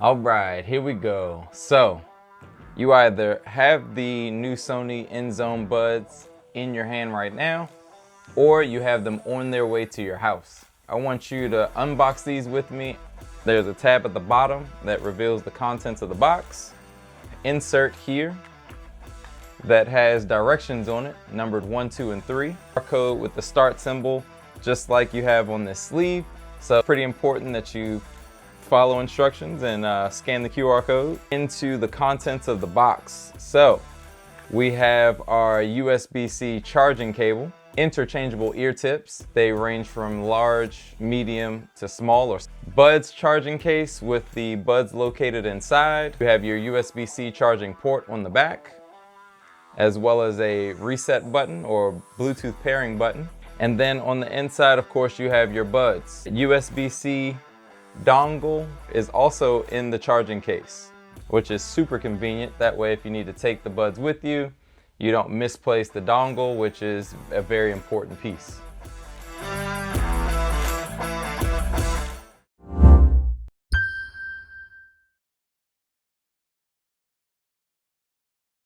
All right, here we go. So you either have the new Sony INZONE buds in your hand right now, or you have them on their way to your house. I want you to unbox these with me. There's a tab at the bottom that reveals the contents of the box. Insert here that has directions on it, numbered 1, 2, and 3. Barcode with the start symbol, just like you have on this sleeve. So pretty important that you follow instructions and scan the QR code into the contents of the box. So we have our USB-C charging cable, interchangeable ear tips. They range from large, medium to small, or Buds charging case with the buds located inside. You have your USB-C charging port on the back, as well as a reset button or Bluetooth pairing button. And then on the inside, of course, you have your buds. USB-C dongle is also in the charging case, which is super convenient. That way, if you need to take the buds with you, you don't misplace the dongle, which is a very important piece.